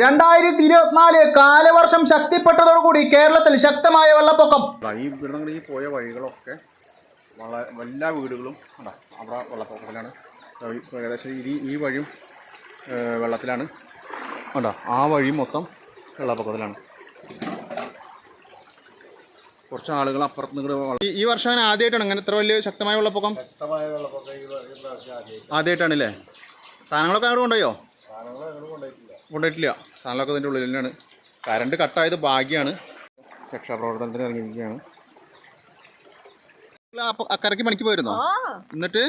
2024 കാലവർഷം ശക്തിപ്പെട്ടതോടുകൂടി കേരളത്തിൽ ശക്തമായ വെള്ളപ്പൊക്കം. ഈ പോയ വഴികളൊക്കെ എല്ലാ വീടുകളും അവിടെ വെള്ളപ്പൊക്കത്തിലാണ്. ഏകദേശം ഈ വഴിയും വെള്ളത്തിലാണ്. ആ വഴി മൊത്തം വെള്ളപ്പൊക്കത്തിലാണ്. കുറച്ച് ആളുകൾ അപ്പുറത്ത് നിന്ന് ഈ വർഷം അങ്ങനെ ആദ്യമായിട്ടാണ് ഇങ്ങനെ ഇത്ര വലിയ ശക്തമായ വെള്ളപ്പൊക്കം. ആദ്യമായിട്ടാണല്ലേ? സാധനങ്ങളൊക്കെ അങ്ങോട്ട് കൊണ്ടുപോയോ? കൊണ്ടുപോയിട്ടില്ല. സാധനങ്ങളൊക്കെ ഇതിൻ്റെ ഉള്ളിൽ തന്നെയാണ്. കറണ്ട് കട്ടായത് ഭാഗ്യമാണ്. രക്ഷാപ്രവർത്തനത്തിന് ഇറങ്ങിയിരിക്കുകയാണ്. അക്കരയ്ക്ക് പണിക്ക് പോയിരുന്നോ? എന്നിട്ട്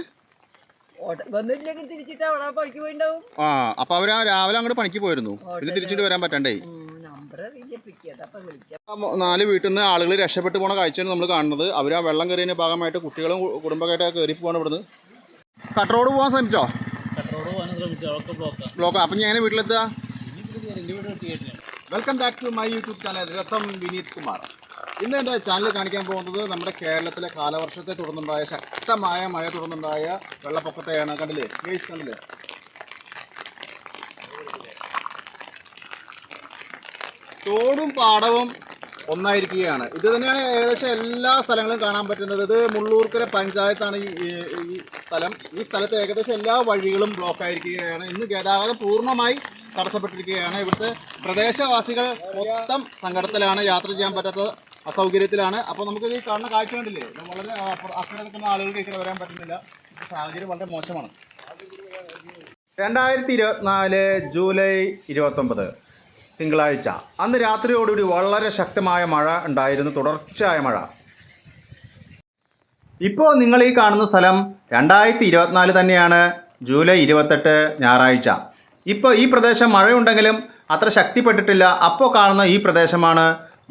അപ്പൊ അവര് രാവിലെ അങ്ങോട്ട് പണിക്ക് പോയിരുന്നു. പിന്നെ തിരിച്ചിട്ട് വരാൻ പറ്റണ്ടേ? 4 വീട്ടിൽ നിന്ന് ആളുകൾ രക്ഷപ്പെട്ടു പോണ കാഴ്ചയാണ് നമ്മൾ കാണുന്നത്. അവർ ആ വെള്ളം കയറിയതിന്റെ ഭാഗമായിട്ട് കുട്ടികളും കുടുംബമായിട്ട് കയറി പോവാണ് ഇവിടുന്ന്. കട്ട് റോഡ് പോകാൻ ശ്രമിച്ചോ? ബ്ലോക്ക്. അപ്പൊ ഞാൻ വീട്ടിലെത്തുക. Welcome back to my YouTube channel രസം വിനീത് കുമാർ. ഇന്ന് എൻ്റെ ചാനൽ കാണിക്കാൻ പോകുന്നത് നമ്മുടെ കേരളത്തിലെ കാലവർഷത്തെ തുടർന്നുണ്ടായ ശക്തമായ മഴ തുടർന്നുണ്ടായ വെള്ളപ്പൊക്കത്തെയാണ്. കണ്ടില്ലേ ഗൈസ്? കണ്ടില്ലേ? തോടും പാടവും ഒന്നായിരിക്കുകയാണ്. ഇത് തന്നെയാണ് ഏകദേശം എല്ലാ സ്ഥലങ്ങളും കാണാൻ പറ്റുന്നത്. ഇത് മുള്ളൂർക്കര പഞ്ചായത്താണ് ഈ സ്ഥലം. ഈ സ്ഥലത്ത് ഏകദേശം എല്ലാ വഴികളും ബ്ലോക്ക് ആയിരിക്കുകയാണ്. ഇന്ന് ഗതാഗതം പൂർണ്ണമായി തടസ്സപ്പെട്ടിരിക്കുകയാണ്. ഇവിടുത്തെ പ്രദേശവാസികൾ മൊത്തം സങ്കടത്തിലാണ്. യാത്ര ചെയ്യാൻ പറ്റാത്ത അസൗകര്യത്തിലാണ്. അപ്പോൾ നമുക്ക് ഈ കാണുന്ന കാഴ്ച കണ്ടില്ലേ? വളരെ അക്കരെ നിൽക്കുന്ന ആളുകൾക്ക് ഇവിടെ വരാൻ പറ്റുന്നില്ല. സാഹചര്യം വളരെ മോശമാണ്. 2024 ജൂലൈ 29 തിങ്കളാഴ്ച. അന്ന് രാത്രിയോടുകൂടി വളരെ ശക്തമായ മഴ ഉണ്ടായിരുന്നു. തുടർച്ചയായ മഴ. ഇപ്പോൾ നിങ്ങൾ ഈ കാണുന്ന സ്ഥലം 2024 തന്നെയാണ്. ജൂലൈ 28 ഞായറാഴ്ച. ഇപ്പോൾ ഈ പ്രദേശം മഴയുണ്ടെങ്കിലും അത്ര ശക്തിപ്പെട്ടിട്ടില്ല. അപ്പോൾ കാണുന്ന ഈ പ്രദേശമാണ്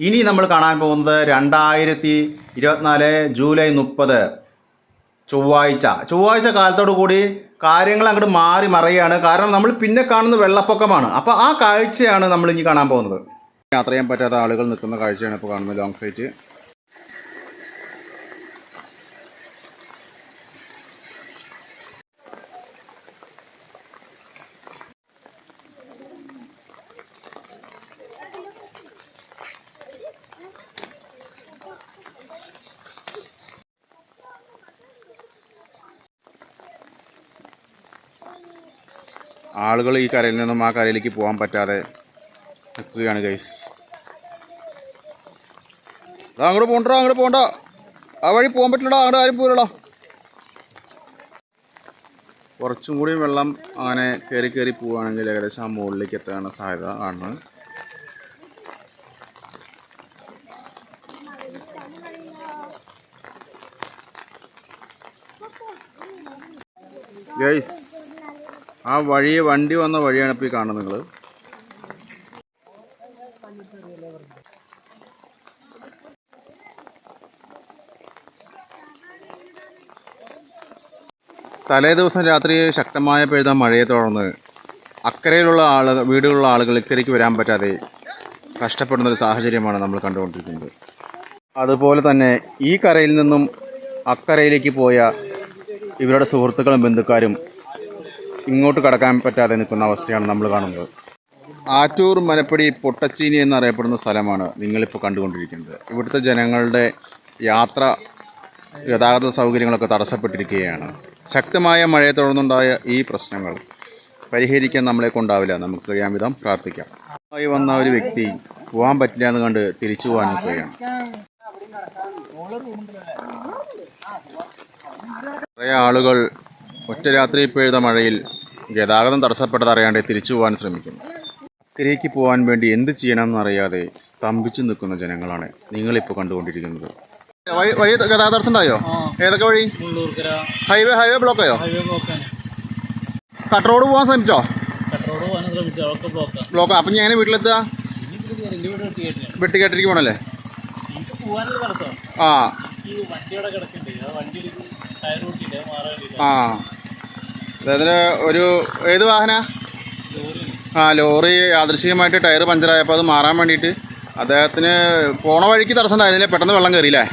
ഇനി നമ്മൾ കാണാൻ പോകുന്നത്. 2024 ജൂലൈ 30 ചൊവ്വാഴ്ച കാലത്തോടു കൂടി കാര്യങ്ങൾ അങ്ങോട്ട് മാറി മറയുകയാണ്. കാരണം നമ്മൾ പിന്നെ കാണുന്ന വെള്ളപ്പൊക്കമാണ്. അപ്പോൾ ആ കാഴ്ചയാണ് നമ്മൾ ഇനി കാണാൻ പോകുന്നത്. യാത്ര ചെയ്യാൻ പറ്റാത്ത ആളുകൾ നിൽക്കുന്ന കാഴ്ചയാണ് ഇപ്പോൾ കാണുന്നത്. Long site. ആളുകൾ ഈ കരയിൽ നിന്നും ആ കരയിലേക്ക് പോകാൻ പറ്റാതെ നിൽക്കുകയാണ് ഗൈസ്. അങ്ങോട്ട് പോകണ്ട. ആ വഴി പോകാൻ പറ്റില്ലടാ. അങ്ങോട്ട് ആരും പോരടാ. കുറച്ചും കൂടി വെള്ളം അങ്ങനെ കയറി പോവുകയാണെങ്കിൽ ഏകദേശം ആ മുകളിലേക്ക് എത്താനുള്ള സാധ്യത കാണുന്നത്. ഗൈസ്, ആ വണ്ടി വന്ന വഴിയാണ് ഇപ്പോൾ ഈ കാണുന്നത് നിങ്ങൾ. തലേ ദിവസം രാത്രി ശക്തമായ പെയ്ത മഴയെ തുടർന്ന് അക്കരയിലുള്ള വീടുകളുള്ള ആളുകൾ ഇക്കരയ്ക്ക് വരാൻ പറ്റാതെ കഷ്ടപ്പെടുന്നൊരു സാഹചര്യമാണ് നമ്മൾ കണ്ടുകൊണ്ടിരിക്കുന്നത്. അതുപോലെ തന്നെ ഈ കരയിൽ നിന്നും അക്കരയിലേക്ക് പോയ ഇവരുടെ സുഹൃത്തുക്കളും ബന്ധുക്കാരും ഇങ്ങോട്ട് കടക്കാൻ പറ്റാതെ നിൽക്കുന്ന അവസ്ഥയാണ് നമ്മൾ കാണുന്നത്. ആറ്റൂർ മനപ്പടി പൊട്ടച്ചീനി എന്നറിയപ്പെടുന്ന സ്ഥലമാണ് നിങ്ങളിപ്പോൾ കണ്ടുകൊണ്ടിരിക്കുന്നത്. ഇവിടുത്തെ ജനങ്ങളുടെ ഗതാഗത സൗകര്യങ്ങളൊക്കെ തടസ്സപ്പെട്ടിരിക്കുകയാണ്. ശക്തമായ മഴയെ തുടർന്നുണ്ടായ ഈ പ്രശ്നങ്ങൾ പരിഹരിക്കാൻ നമ്മളെ കൊണ്ടാവില്ല. നമുക്ക് കഴിയാൻ വിധം പ്രാർത്ഥിക്കാം. വന്ന ഒരു വ്യക്തി പോകാൻ പറ്റില്ല എന്ന് കണ്ട് തിരിച്ചു പോകാൻ നിൽക്കുകയാണ്. കുറേ ആളുകൾ ഒറ്റ രാത്രി പെയ്ത മഴയിൽ ഗതാഗതം തടസ്സപ്പെട്ടതറിയാണ്ട് തിരിച്ചു പോകാൻ ശ്രമിക്കുന്നു. അക്കരയ്ക്ക് പോകാൻ വേണ്ടി എന്ത് ചെയ്യണമെന്നറിയാതെ സ്തംഭിച്ചു നിൽക്കുന്ന ജനങ്ങളാണ് നിങ്ങളിപ്പോൾ കണ്ടുകൊണ്ടിരിക്കുന്നത്. വഴി ഗതാഗത തടസ്സം ഉണ്ടായോ? ഏതൊക്കെ വഴി? ഹൈവേ ബ്ലോക്ക് ആയോ? കട്ട് റോഡ് പോകാൻ ശ്രമിച്ചോ? ബ്ലോക്ക്. അപ്പം ഞാൻ വീട്ടിലെത്തുക. വെട്ടിക്കേട്ടിരിക്കും പോണല്ലേ? അതായത് ഏത് വാഹന? ലോറി യാദൃശ്ചികമായിട്ട് ടയർ പഞ്ചറായപ്പോൾ അത് മാറാൻ വേണ്ടിയിട്ട് അദ്ദേഹത്തിന് പോണ വഴിക്ക് തടസ്സം ഉണ്ടായിരുന്നില്ല. പെട്ടെന്ന് വെള്ളം കയറിയില്ലേ?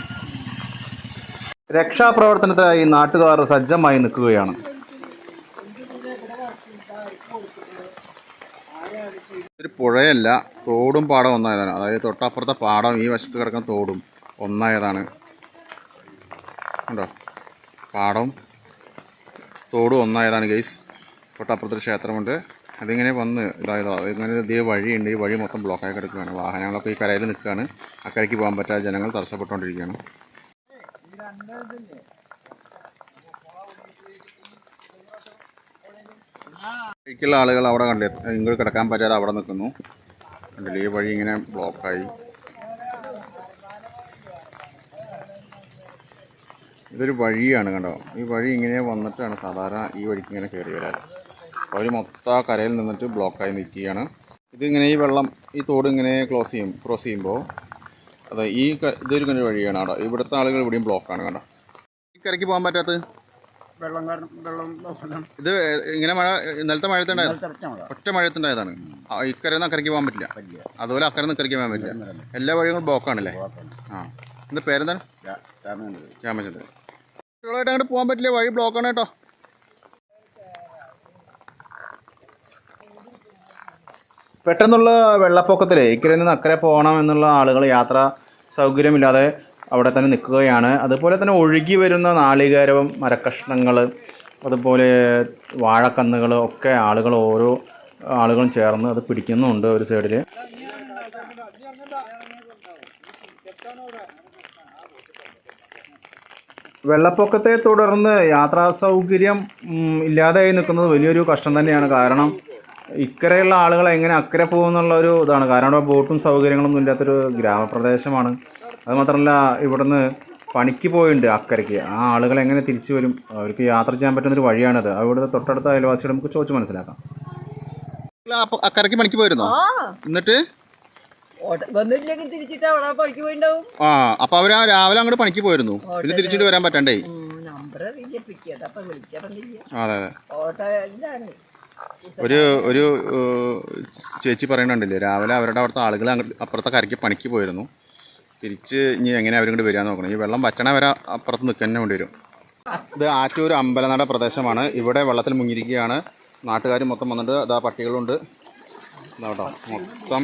രക്ഷാപ്രവർത്തനത്തിനായി നാട്ടുകാർ സജ്ജമായി നിൽക്കുകയാണ്. ഒരു പുഴയല്ല, തോടും പാടം ഒന്നായതാണ്. അതായത് തൊട്ടപ്പുറത്തെ പാടം ഈ വശത്ത് കിടക്കുന്ന തോടും ഒന്നായതാണ്. ഉണ്ടോ, പാടവും തോടും ഒന്നായതാണ് ഗൈസ്. തൊട്ടപ്പുറത്തൊരു ക്ഷേത്രമുണ്ട്. അതിങ്ങനെ വന്ന് ഇതായതോ ഇങ്ങനെ ഇതേ വഴിയുണ്ട്. ഈ വഴി മൊത്തം ബ്ലോക്കായി കിടക്കുകയാണ്. വാഹനങ്ങളൊക്കെ ഈ കരയിൽ നിൽക്കുകയാണ്. അക്കരയ്ക്ക് പോകാൻ പറ്റാതെ ജനങ്ങൾ തടസ്സപ്പെട്ടുകൊണ്ടിരിക്കുകയാണ്. ഒരിക്കലുള്ള ആളുകൾ അവിടെ കണ്ടേ ഇങ്ങോട്ട് കിടക്കാൻ പറ്റാതെ അവിടെ നിൽക്കുന്നു. കണ്ടില്ലേ, ഈ വഴി ഇങ്ങനെ ബ്ലോക്കായി. ഇതൊരു വഴിയാണ് കണ്ടോ. ഈ വഴി ഇങ്ങനെ വന്നിട്ടാണ് സാധാരണ ഈ വഴിക്ക് ഇങ്ങനെ കയറി വരാൻ. അവർ മൊത്തം കരയിൽ നിന്നിട്ട് ബ്ലോക്കായി നിൽക്കുകയാണ്. ഇതിങ്ങനെ ഈ വെള്ളം ഈ തോട് ഇങ്ങനെ ക്രോസ് ചെയ്യുമ്പോൾ അതെ ഇതൊരു ഇങ്ങനെ വഴിയാണ് കേട്ടോ. ഇവിടുത്തെ ആളുകൾ ഇവിടെയും ബ്ലോക്കാണ് കണ്ടോ. ഈ കരയ്ക്ക് പോകാൻ പറ്റാത്തത് ഇത് ഇങ്ങനെ മഴ ഇന്നലത്തെ മഴയത്തുണ്ടായത്, ഒറ്റ മഴയത്തുണ്ടായതാണ്. ഇക്കരയിൽ നിന്ന് അക്കരയ്ക്ക് പോകാൻ പറ്റില്ല, അതുപോലെ അക്കരെ നിന്ന് ഇക്കരയ്ക്ക് പോകാൻ പറ്റില്ല. എല്ലാ വഴികളും ബ്ലോക്കാണല്ലേ. ആ, എന്താ പേരെന്താണ്? രാമചന്ദ്രൻ. കുട്ടികളായിട്ട് അങ്ങോട്ട് പോകാൻ പറ്റില്ല, വഴി ബ്ലോക്കാണ് കേട്ടോ. പെട്ടെന്നുള്ള വെള്ളപ്പൊക്കത്തിൽ ഇക്കരയിൽ നിന്ന് അക്കരെ പോകണം എന്നുള്ള ആളുകൾ യാത്ര സൗകര്യമില്ലാതെ അവിടെ തന്നെ നിൽക്കുകയാണ്. അതുപോലെ തന്നെ ഒഴുകി വരുന്ന നാളികേരവും മരക്കഷ്ണങ്ങൾ അതുപോലെ വാഴക്കന്നുകൾ ഒക്കെ ഓരോ ആളുകളും ചേർന്ന് അത് പിടിക്കുന്നുണ്ട് ഒരു സൈഡിൽ. വെള്ളപ്പൊക്കത്തെ തുടർന്ന് യാത്രാ സൗകര്യം ഇല്ലാതെയായി നിൽക്കുന്നത് വലിയൊരു കഷ്ടം തന്നെയാണ്. കാരണം ഇക്കരെയുള്ള ആളുകൾ എങ്ങനെ അക്കരെ പോകുമെന്നുള്ളൊരു ഇതാണ്. കാരണം അവിടെ ബോട്ടും സൗകര്യങ്ങളൊന്നും ഇല്ലാത്തൊരു ഗ്രാമപ്രദേശമാണ്. അതുമാത്രമല്ല ഇവിടുന്ന് പണിക്ക് പോയിട്ടുണ്ട് അക്കരയ്ക്ക്. ആ ആളുകൾ എങ്ങനെ തിരിച്ചു വരും? അവർക്ക് യാത്ര ചെയ്യാൻ പറ്റുന്നൊരു വഴിയാണത്. അവിടെ തൊട്ടടുത്ത അയൽവാസിയോട് നമുക്ക് ചോദിച്ച് മനസ്സിലാക്കാം. അക്കരയ്ക്ക് പണിക്ക് പോയിരുന്നോ? എന്നിട്ട് ആ അപ്പൊ അവര് രാവിലെ അങ്ങോട്ട് പണിക്ക് പോയിരുന്നു, പിന്നെ തിരിച്ചിട്ട് വരാൻ പറ്റണ്ടേ? അതെ അതെ. ഒരു ചേച്ചി പറയണുണ്ടല്ലേ, രാവിലെ അവരുടെ അവിടുത്തെ ആളുകൾ അങ്ങോട്ട് അപ്പുറത്തെ കരയ്ക്ക് പണിക്ക് പോയിരുന്നു. തിരിച്ച് ഇനി എങ്ങനെ അവരും കൂടി വരാൻ നോക്കണം. ഈ വെള്ളം വറ്റണ വരെ അപ്പുറത്ത് നിൽക്കാൻ തന്നെ വേണ്ടി വരും. ഇത് ആറ്റൂർ അമ്പലനട പ്രദേശമാണ്. ഇവിടെ വെള്ളത്തിൽ മുങ്ങിയിരിക്കുകയാണ്. നാട്ടുകാർ മൊത്തം വന്നിട്ട് അതാ പട്ടികളുണ്ട് കേട്ടോ. മൊത്തം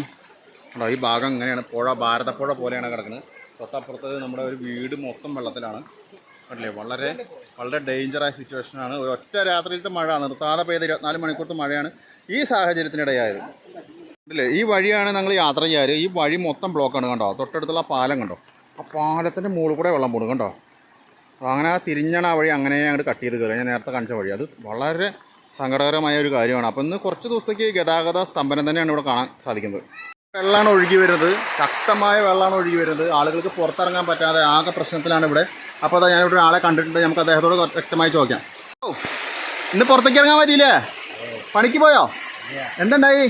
കേട്ടോ ഈ ഭാഗം ഇങ്ങനെയാണ്. പുഴ, ഭാരതപ്പുഴ പോലെയാണ് കിടക്കുന്നത്. തൊട്ടപ്പുറത്ത് നമ്മുടെ ഒരു വീട് മൊത്തം വെള്ളത്തിലാണ്. അല്ലേ, വളരെ വളരെ ഡേഞ്ചറായ സിറ്റുവേഷനാണ്. ഒറ്റ രാത്രിയിലത്തെ മഴ നിർത്താതെ പെയ്ത് 24 മണിക്കൂറത്തെ മഴയാണ് ഈ സാഹചര്യത്തിനിടയായത്. അല്ലേ, ഈ വഴിയാണ് ഞങ്ങൾ യാത്ര ചെയ്യാറ്. ഈ വഴി മൊത്തം ബ്ലോക്കാണ് കണ്ടോ. തൊട്ടടുത്തുള്ള പാലം കണ്ടോ, ആ പാലത്തിൻ്റെ മുകളിൽ കൂടെ വെള്ളം പോടും കണ്ടോ. അങ്ങനെ തിരിഞ്ഞാണ് ആ വഴി അങ്ങനെ അങ്ങോട്ട് കട്ട് ചെയ്ത് കയറി. ഞാൻ നേരത്തെ കാണിച്ച വഴി. അത് വളരെ സങ്കടകരമായ ഒരു കാര്യമാണ്. അപ്പോൾ ഇന്ന് കുറച്ച് ദിവസത്തേക്ക് ഗതാഗത സ്തംഭനം തന്നെയാണ് ഇവിടെ കാണാൻ സാധിക്കുന്നത്. വെള്ളമാണ് ഒഴുകി വരുന്നത്, ശക്തമായ വെള്ളമാണ് ഒഴുകി വരുന്നത്. ആളുകൾക്ക് പുറത്തിറങ്ങാൻ പറ്റാതെ ആകെ പ്രശ്നത്തിലാണ് ഇവിടെ. അപ്പോൾ അതാ ഞാനിവിടെ ഒരാളെ കണ്ടിട്ടുണ്ട്, നമുക്ക് അദ്ദേഹത്തോട് വ്യക്തമായി ചോദിക്കാം. ഓ, ഇന്ന് പുറത്തേക്ക് ഇറങ്ങാൻ പറ്റിയില്ലേ? പണിക്ക് പോയോ? എന്തുണ്ടായി?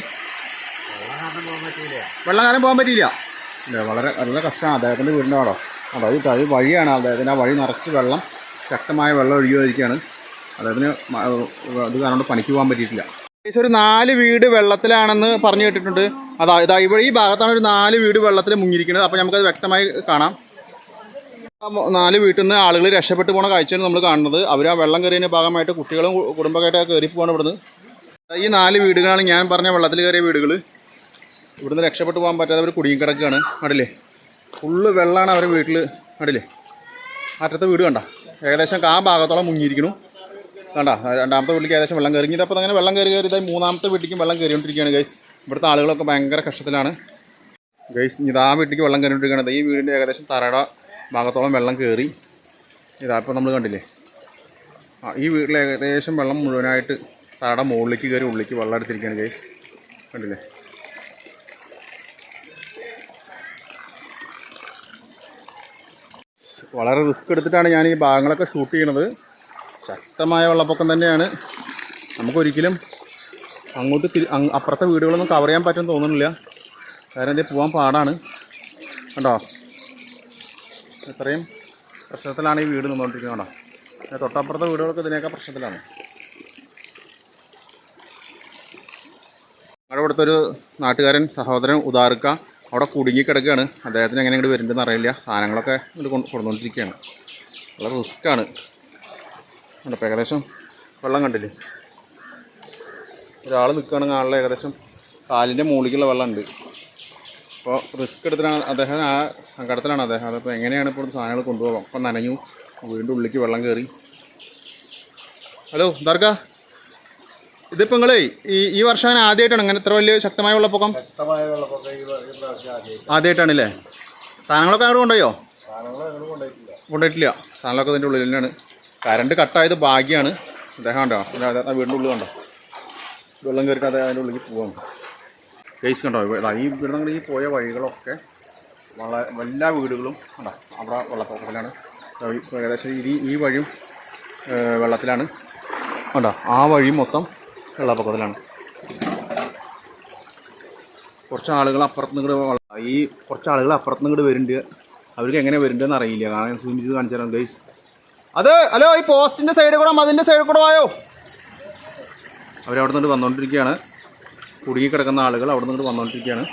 വെള്ളം കാരണം പോകാൻ പറ്റിയില്ല. ഇല്ല, വളരെ വളരെ കഷ്ടമാണ്. അദ്ദേഹത്തിൻ്റെ വീടിൻ്റെ അവിടെ അതായത് ഈ വഴിയാണ് അദ്ദേഹത്തിന്. ആ വഴി നിറച്ച് വെള്ളം, ശക്തമായ വെള്ളം ഒഴുകി വരികയാണ്. അദ്ദേഹത്തിന് ഇത് കാരണം പണിക്ക് പോകാൻ പറ്റിയിട്ടില്ല. ഏകദേശം ഒരു 4 വീട് വെള്ളത്തിലാണെന്ന് പറഞ്ഞു കേട്ടിട്ടുണ്ട്. ഇതാ ഇവിടെ ഈ ഭാഗത്താണ് ഒരു 4 വീട് വെള്ളത്തിൽ മുങ്ങിയിരിക്കുന്നത്. അപ്പോൾ നമുക്കത് വ്യക്തമായി കാണാം. 4 വീട്ടിൽ നിന്ന് ആളുകൾ രക്ഷപ്പെട്ടു പോകുന്ന കാഴ്ചയാണ് നമ്മൾ കാണുന്നത്. അവർ ആ വെള്ളം കയറിയതിൻ്റെ ഭാഗമായിട്ട് കുട്ടികളും കുടുംബമായിട്ടൊക്കെ കയറി പോവാണ് ഇവിടുന്ന്. ഈ 4 വീടുകളാണ് ഞാൻ പറഞ്ഞ വെള്ളത്തിൽ കയറിയ വീടുകൾ. ഇവിടുന്ന് രക്ഷപ്പെട്ടു പോകാൻ പറ്റാതെ അവർ കുടുങ്ങി കിടക്കുകയാണ്. അടില്ലേ, ഫുള്ള് വെള്ളമാണ് അവരുടെ വീട്ടിൽ. അടില്ലേ, അറ്റത്തെ വീട് കണ്ട ഏകദേശം ആ ഭാഗത്തോളം മുങ്ങിയിരിക്കുന്നു കണ്ട. രണ്ടാമത്തെ വീട്ടിലേക്ക് ഏകദേശം വെള്ളം കയറി. ഇതപ്പോൾ അങ്ങനെ വെള്ളം കയറി ഇതായി 3ാമത്തെ വീട്ടിലേക്കും വെള്ളം കയറിക്കൊണ്ടിരിക്കുകയാണ് ഗൈസ്. ഇവിടുത്തെ ആളുകളൊക്കെ ഭയങ്കര കഷ്ടത്തിലാണ് ഗൈസ്. ആ വീട്ടിലേക്ക് വെള്ളം കയറിക്കൊണ്ടിരിക്കുകയാണ്. ഈ വീടിൻ്റെ ഏകദേശം തറയുടെ ഭാഗത്തോളം വെള്ളം കയറി. ഇതാ ഇപ്പോൾ നമ്മൾ കണ്ടില്ലേ, ഈ വീട്ടിൽ ഏകദേശം വെള്ളം മുഴുവനായിട്ട് തറയുടെ മുകളിലേക്ക് കയറി ഉള്ളിലേക്ക് വെള്ളം എടുത്തിരിക്കുകയാണ് ഗൈസ്. കണ്ടില്ലേ, വളരെ റിസ്ക് എടുത്തിട്ടാണ് ഞാൻ ഈ ഭാഗങ്ങളൊക്കെ ഷൂട്ട് ചെയ്യണത്. ശക്തമായ വെള്ളപ്പൊക്കം തന്നെയാണ്. നമുക്കൊരിക്കലും അങ്ങോട്ട് അപ്പുറത്തെ വീടുകളൊന്നും കവർ ചെയ്യാൻ പറ്റുമെന്ന് തോന്നുന്നില്ല. കാരണം ഇത് പോകാൻ പാടാണ് കണ്ടോ. ഇത്രയും പ്രശ്നത്തിലാണ് ഈ വീട് നിന്നുകൊണ്ടിരിക്കുന്നത് കണ്ടോ. തൊട്ടപ്പുറത്തെ വീടുകളൊക്കെ ഇതിനേക്കാൾ പ്രശ്നത്തിലാണ്. അവിടെ ഇവിടുത്തെ ഒരു നാട്ടുകാരൻ സഹോദരൻ ഉദാർക്ക അവിടെ കുടുങ്ങിക്കിടക്കുകയാണ്. അദ്ദേഹത്തിന് എങ്ങനെ ഇങ്ങോട്ട് വരുന്നുണ്ടെന്ന് അറിയില്ല. സാധനങ്ങളൊക്കെ ഇങ്ങോട്ട് കൊണ്ടുവന്നിരിക്കുകയാണ്. വളരെ റിസ്ക്കാണ്. അപ്പോൾ ഏകദേശം വെള്ളം കണ്ടില്ലേ, ഒരാൾ നിൽക്കുകയാണെങ്കിൽ ആളിൽ ഏകദേശം കാലിൻ്റെ മുകളിലേക്കുള്ള വെള്ളമുണ്ട്. അപ്പോൾ റിസ്ക് എടുത്തിട്ടാണ് അദ്ദേഹം, ആ സങ്കടത്തിലാണ് അദ്ദേഹം. അതിപ്പോൾ എങ്ങനെയാണ് ഇപ്പോൾ സാധനങ്ങൾ കൊണ്ടുപോകാം. അപ്പം നനഞ്ഞു, വീണ്ടും ഉള്ളിലേക്ക് വെള്ളം കയറി. ഹലോ ദർഗ, ഇതിപ്പോൾ നിങ്ങൾ ഈ വർഷം അങ്ങനെ ആദ്യമായിട്ടാണ് ഇങ്ങനെ ഇത്ര വലിയ ശക്തമായ വെള്ളപ്പൊക്കം? ആദ്യമായിട്ടാണല്ലേ? സാധനങ്ങളൊക്കെ അങ്ങോട്ട് കൊണ്ടുപോയോ? കൊണ്ടുപോയിട്ടില്ല. സാധനങ്ങളൊക്കെ അതിൻ്റെ ഉള്ളിൽ തന്നെയാണ്. കറണ്ട് കട്ടായത് ഭാഗ്യമാണ്. അദ്ദേഹം കണ്ടോ, വീടിൻ്റെ ഉള്ളിൽ കണ്ടോ വെള്ളം കയറിയിട്ട് അത് അതിൻ്റെ ഉള്ളിൽ പോവാണ്. കേസ് കണ്ടോ, ഈ വീട് ഈ പോയ വഴികളൊക്കെ എല്ലാ വീടുകളും കണ്ടോ അവിടെ വെള്ളപ്പൊക്കത്തിലാണ്. ഏകദേശം ഈ വഴിയും വെള്ളത്തിലാണ് കണ്ടോ. ആ വഴി മൊത്തം വെള്ളപ്പൊക്കത്തിലാണ്. കുറച്ച് ആളുകൾ അപ്പുറത്തുനിന്ന് ഇങ്ങോട്ട് വരുന്നുണ്ട്. അവർക്ക് എങ്ങനെ വരുന്നുണ്ടെന്ന് അറിയില്ല. കാരണം സൂം ചെയ്ത് കാണിച്ചു തരാം ഗൈസ്. അത് ഹലോ, ഈ പോസ്റ്റിൻ്റെ സൈഡിൽ കൂടെ മതിൻ്റെ സൈഡിൽ കൂടെ വായോ. അവരവിടെ നിന്ന് വന്നുകൊണ്ടിരിക്കുകയാണ്. കുടുങ്ങിക്കിടക്കുന്ന ആളുകൾ അവിടെ നിന്ന് വന്നുകൊണ്ടിരിക്കുകയാണ്.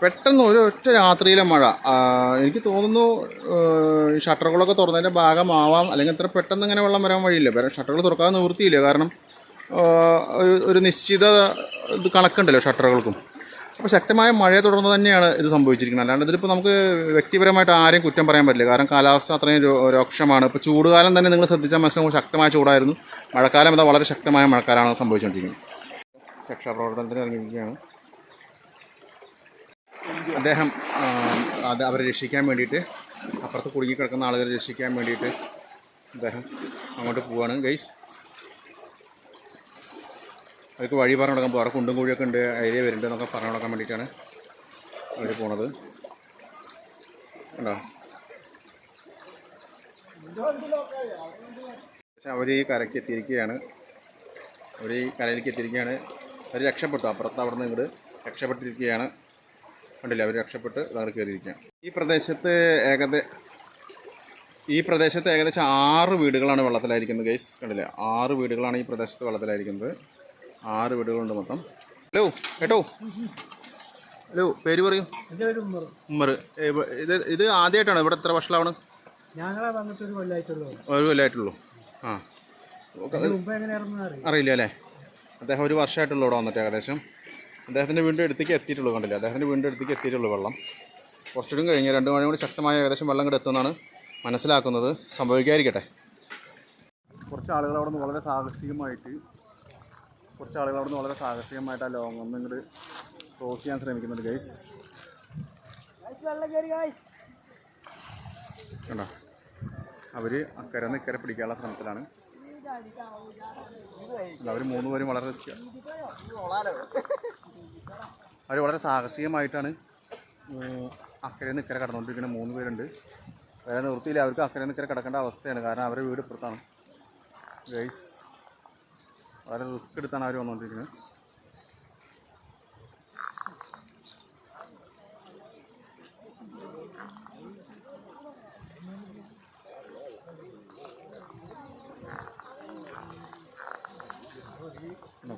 പെട്ടെന്ന് ഒരു ഒറ്റ രാത്രിയിലെ മഴ. എനിക്ക് തോന്നുന്നു ഈ ഷട്ടറുകളൊക്കെ തുറന്നതിൻ്റെ ഭാഗമാവാം, അല്ലെങ്കിൽ ഇത്ര പെട്ടെന്ന് ഇങ്ങനെ വെള്ളം വരാൻ വഴിയില്ല. ഷട്ടറുകൾ തുറക്കാതെ നിവൃത്തിയില്ല. കാരണം ഒരു നിശ്ചിത ഇത് കണക്കുണ്ടല്ലോ ഷട്ടറുകൾക്കും. അപ്പോൾ ശക്തമായ മഴയെ തുടർന്ന് തന്നെയാണ് ഇത് സംഭവിച്ചിരിക്കുന്നത്. അല്ലാണ്ട് ഇതിലിപ്പോൾ നമുക്ക് വ്യക്തിപരമായിട്ട് ആരെയും കുറ്റം പറയാൻ പറ്റില്ല. കാരണം കാലാവസ്ഥ അത്രയും രോക്ഷമാണ്. ഇപ്പോൾ ചൂടുകാലം തന്നെ നിങ്ങൾ ശ്രദ്ധിച്ചാൽ മനസ്സിലാവും ശക്തമായ ചൂടായിരുന്നു. മഴക്കാലം ഇതാ വളരെ ശക്തമായ മഴക്കാലമാണ് സംഭവിച്ചുകൊണ്ടിരിക്കുന്നത്. രക്ഷാപ്രവർത്തനത്തിന് ഇറങ്ങിയിരിക്കുകയാണ് അദ്ദേഹം. അവരെ രക്ഷിക്കാൻ വേണ്ടിയിട്ട്, അപ്പുറത്ത് കുടുങ്ങിക്കിടക്കുന്ന ആളുകളെ രക്ഷിക്കാൻ വേണ്ടിയിട്ട് അദ്ദേഹം അങ്ങോട്ട് പോവുകയാണ് ഗൈസ്. അവർക്ക് വഴി പറഞ്ഞു കൊടുക്കാൻ പോകും. അവിടെ കുണ്ടും കുഴിയൊക്കെ ഉണ്ട്, ഏരിയ വരുന്നുണ്ട് എന്നൊക്കെ പറഞ്ഞു കൊടുക്കാൻ വേണ്ടിയിട്ടാണ് അവർ പോണത്. ഉണ്ടോ, അവർ ഈ കരയ്ക്ക് എത്തിയിരിക്കുകയാണ്. അവർ അവർ രക്ഷപ്പെട്ടു. അപ്പുറത്ത് അവിടെ നിന്ന് ഇങ്ങോട്ട് രക്ഷപ്പെട്ടിരിക്കുകയാണ്. കണ്ടില്ല, അവർ രക്ഷപ്പെട്ട് അങ്ങോട്ട് കയറിയിരിക്കുകയാണ്. ഈ പ്രദേശത്ത് ഏകദേശം 6 വീടുകളാണ് വെള്ളത്തിലായിരിക്കുന്നത് ഗൈസ്. കണ്ടില്ല, 6 വീടുകളാണ് ഈ പ്രദേശത്ത് വെള്ളത്തിലായിരിക്കുന്നത്. 6 വീടുകളുണ്ട് മൊത്തം. ഹലോ കേട്ടോ, ഹലോ, പേര് പറയൂ. ഉമ്മർ. ഇത് ആദ്യമായിട്ടാണ് ഇവിടെ എത്ര വർഷമാണ്? ഒരു കൊല്ലമായിട്ടുള്ളൂ. ആ, അറിയില്ല അല്ലേ? അദ്ദേഹം ഒരു വർഷമായിട്ടുള്ളൂ ഇവിടെ വന്നിട്ട്. ഏകദേശം അദ്ദേഹത്തിൻ്റെ വീടിൻ്റെ അടുത്തേക്ക് എത്തിയിട്ടുള്ളൂ. കണ്ടില്ല, അദ്ദേഹത്തിൻ്റെ വീടിൻ്റെ അടുത്തേക്ക് എത്തിയിട്ടുള്ളൂ വെള്ളം. കുറച്ചുകൂടി കഴിഞ്ഞ് 2 മണി കൂടി ശക്തമായ ഏകദേശം വെള്ളം കൂടെ എത്തുമെന്നാണ് മനസ്സിലാക്കുന്നത്. സംഭവിക്കാതിരിക്കട്ടെ. കുറച്ച് ആളുകൾ അവിടെ നിന്ന് വളരെ സാഹസികമായിട്ട് ആ ലോങ് ഒന്ന് ഇങ്ങോട്ട് ക്രോസ് ചെയ്യാൻ ശ്രമിക്കുന്നുണ്ട് ഗൈസ്. കണ്ടോ, അവർ അക്കരന്ന് ഇക്കരെ പിടിക്കാനുള്ള ശ്രമത്തിലാണ്. അവർ 3 പേരും വളരെ വളരെ സാഹസികമായിട്ടാണ് അക്കരയിൽ നിന്ന് ഇക്കരെ കടന്നുകൊണ്ടിരിക്കുന്ന 3 പേരുണ്ട്. വേറെ നിവൃത്തിയില്ല, അവർക്ക് അക്കരയിൽ നിന്ന് ഇക്കരെ കിടക്കേണ്ട അവസ്ഥയാണ്. കാരണം അവരുടെ വീട് ഇപ്പുറത്താണ് ഗൈസ്. വളരെ റിസ്ക് എടുത്താണ് അവർ വന്നുകൊണ്ടിരിക്കുന്നത്.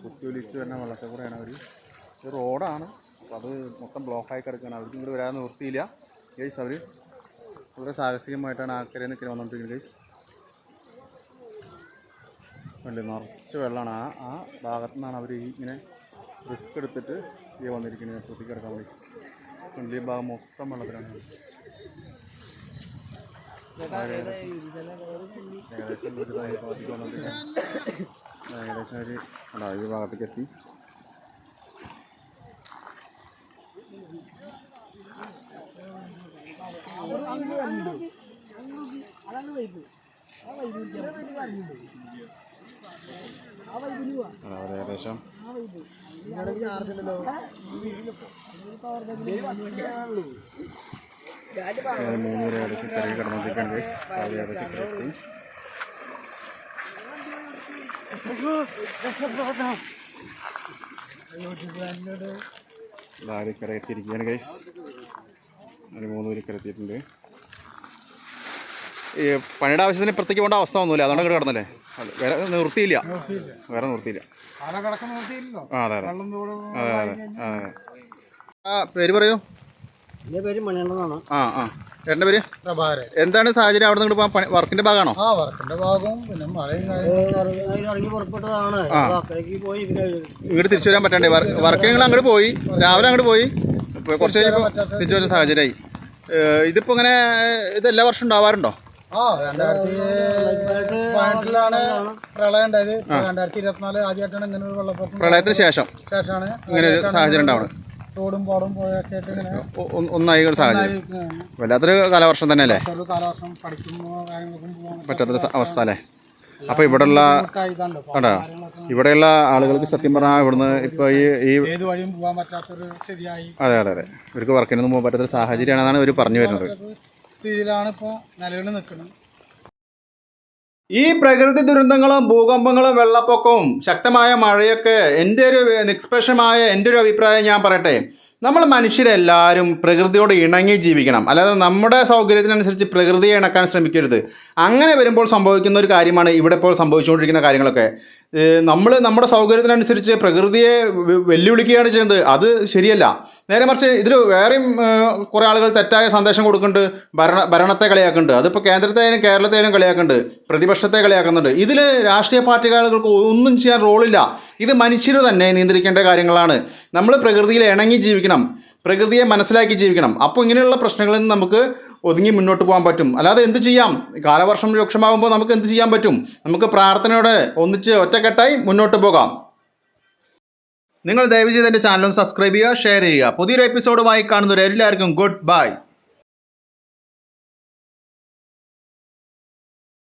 കുത്തിയൊലിച്ച് വരുന്ന വെള്ളത്തെ കൂടെയാണ് അവർ. ഇത് റോഡാണ്, അപ്പോൾ അത് മൊത്തം ബ്ലോക്കായി കിടക്കുകയാണ്. അവർക്ക് ഇങ്ങോട്ട് വരാൻ നിവൃത്തിയില്ല ഗൈസ്. അവർ വളരെ സാഹസികമായിട്ടാണ് ആൾക്കാരെ നിൽക്കുന്നത് വന്നുകൊണ്ടിരിക്കുന്നത് ഗൈസ്. അല്ലേ, നിറച്ച് വെള്ളമാണ്. ആ ഭാഗത്തു നിന്നാണ് അവർ ഇങ്ങനെ റിസ്ക് എടുത്തിട്ട് ഈ വന്നിരിക്കുന്നത് പൊത്തി കിടക്കാൻ വേണ്ടി. ഈ ഭാഗം മൊത്തം വെള്ളത്തിലാണ്. ഏകദേശം ഒരു ഈ ഭാഗത്തേക്ക് എത്തി. ഏകദേശം 3 പേര് ഏകദേശം കരയിൽ കിടന്നുകൊണ്ടിരിക്കുകയാണ് ഗൈസ്. ഏകദേശം എത്തി. എല്ലാവരും കര എത്തിയിരിക്കുകയാണ് ഗൈസ്. അതിന് 3 പേര് കര എത്തിയിട്ടുണ്ട്. ഈ പണിയുടെ ആവശ്യത്തിന് ഇപ്പുറത്തേക്ക് പോകേണ്ട അവസ്ഥ ഒന്നുമില്ല, അതുകൊണ്ട് ഇങ്ങോട്ട് കിടന്നല്ലേ. വേറെ നിവൃത്തിയില്ല. ആ, അതെ. ആ, പേര് പറയൂ. എൻ്റെ പേര് മണിയണ്ണനാണ്. ആ ആ ചേട്ടൻ്റെ പേര് പ്രഭാകരൻ. എന്താണ് സാഹചര്യം അവിടെ നിന്ന് പോകാൻ വർക്കിൻ്റെ ഭാഗമാണോ? ആ വർക്കിന്റെ ഭാഗവും പിന്നെ മഴയും ഇറങ്ങി പുറപ്പെട്ടതാണ്. അക്കരയ്ക്ക് പോയി ഇങ്ങോട്ട് തിരിച്ചു വരാൻ പറ്റണ്ടേ? വർക്കിന് നിങ്ങൾ അങ്ങോട്ട് പോയി, രാവിലെ അങ്ങോട്ട് പോയി, കുറച്ച് കഴിഞ്ഞപ്പോൾ തിരിച്ചു വരുന്ന സാഹചര്യമായി. ഇതിപ്പോൾ ഇങ്ങനെ ഇത് എല്ലാ വർഷവും ഉണ്ടാവാറുണ്ടോ? ആ 2018 പ്രളയം ഉണ്ടായത്. 2024 ആദ്യമായിട്ടാണ് ഇങ്ങനെ ഒരു വെള്ളപ്പൊക്കം. പ്രളയത്തിന് ശേഷമാണ് ഇങ്ങനെ ഒരു സാഹചര്യം ഉണ്ടാവുന്നത്. തോടും പാടും പോയൊക്കെ ആയിട്ട് ഇങ്ങനെ ഒന്നായി ഒരു സാഹചര്യം. വല്ലാത്തൊരു കാലവർഷം തന്നെ അല്ലേ? കാലവർഷം പഠിക്കുമ്പോൾ കാര്യങ്ങൾക്കും പോകാൻ പറ്റാത്തൊരു അവസ്ഥ അല്ലേ? അപ്പോൾ ഇവിടെയുള്ള കണ്ടോ, ഇവിടെയുള്ള ആളുകൾക്ക് സത്യം പറഞ്ഞാൽ ഇവിടുന്ന് ഇപ്പോൾ ഈ ഏത് വഴിയും പോകാൻ പറ്റാത്തൊരു സ്ഥിതിയായി. അതെ അതെ അതെ, ഇവർക്ക് വർക്കിനൊന്നും പോകാൻ പറ്റാത്തൊരു സാഹചര്യമാണെന്നാണ് ഇവർ പറഞ്ഞു വരുന്നത്. സ്ഥിതിയിലാണ് ഇപ്പോൾ നിലവിൽ നിൽക്കുന്നത്. ഈ പ്രകൃതി ദുരന്തങ്ങളും ഭൂകമ്പങ്ങളും വെള്ളപ്പൊക്കവും ശക്തമായ മഴയൊക്കെ എൻ്റെ ഒരു നിഷ്പക്ഷമായ എൻ്റെ ഒരു അഭിപ്രായം ഞാൻ പറയട്ടെ, നമ്മൾ മനുഷ്യരെല്ലാവരും പ്രകൃതിയോട് ഇണങ്ങി ജീവിക്കണം. അല്ലാതെ നമ്മുടെ സൗകര്യത്തിനനുസരിച്ച് പ്രകൃതിയെ ഇണക്കാൻ ശ്രമിക്കരുത്. അങ്ങനെ വരുമ്പോൾ സംഭവിക്കുന്ന ഒരു കാര്യമാണ് ഇവിടെ ഇപ്പോൾ സംഭവിച്ചുകൊണ്ടിരിക്കുന്ന കാര്യങ്ങളൊക്കെ. നമ്മുടെ സൗകര്യത്തിനനുസരിച്ച് പ്രകൃതിയെ വെല്ലുവിളിക്കുകയാണ് ചെയ്യുന്നത്. അത് ശരിയല്ല. നേരെ മറിച്ച് ഇതിൽ വേറെയും കുറേ ആളുകൾ തെറ്റായ സന്ദേശം കൊടുക്കുന്നുണ്ട്. ഭരണത്തെ കളിയാക്കുന്നുണ്ട്. അതിപ്പോൾ കേന്ദ്രത്തെയായാലും കേരളത്തെയായാലും കളിയാക്കുന്നുണ്ട്, പ്രതിപക്ഷത്തെ കളിയാക്കുന്നുണ്ട്. ഇതിൽ രാഷ്ട്രീയ പാർട്ടി ആളുകൾക്ക് ഒന്നും ചെയ്യാൻ റോളില്ല. ഇത് മനുഷ്യർ തന്നെ നിയന്ത്രിക്കേണ്ട കാര്യങ്ങളാണ്. നമ്മൾ പ്രകൃതിയിൽ ഇണങ്ങി ജീവിക്കണം, പ്രകൃതിയെ മനസ്സിലാക്കി ജീവിക്കണം. അപ്പോൾ ഇങ്ങനെയുള്ള പ്രശ്നങ്ങളിൽ നിന്ന് നമുക്ക് ഒതുങ്ങി മുന്നോട്ട് പോകാൻ പറ്റും. അല്ലാതെ എന്ത് ചെയ്യാം? കാലവർഷം രൂക്ഷമാകുമ്പോൾ നമുക്ക് എന്ത് ചെയ്യാൻ പറ്റും? നമുക്ക് പ്രാർത്ഥനയോടെ ഒന്നിച്ച് ഒറ്റക്കെട്ടായി മുന്നോട്ട് പോകാം. നിങ്ങൾ ദയവ് ചെയ്ത് എൻ്റെ ചാനലും സബ്സ്ക്രൈബ് ചെയ്യുക, ഷെയർ ചെയ്യുക. പുതിയൊരു എപ്പിസോഡുമായി കാണുന്നവരെല്ലാവർക്കും ഗുഡ് ബൈ.